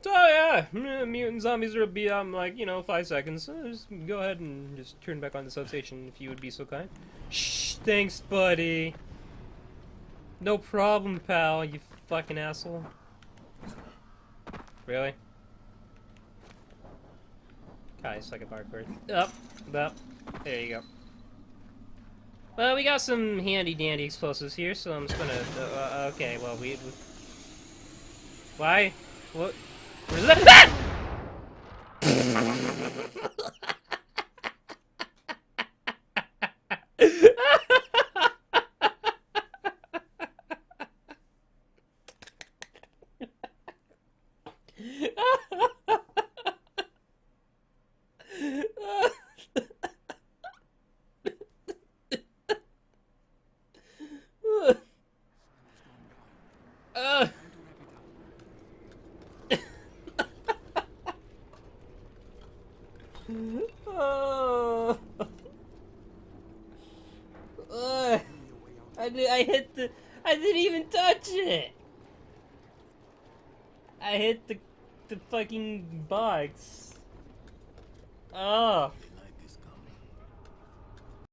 So yeah, mutant zombies will be like 5 seconds. So just go ahead and just turn back on the substation if you would be so kind. Shh, thanks, buddy. No problem, pal. You fucking asshole. Really? Kai, suck at parkour. Up. There you go. Well, we got some handy dandy explosives here, so I'm just gonna. Okay, well we. Why? What? Where's that? Oh. I hit the. I didn't even touch it. I hit the fucking box. Oh.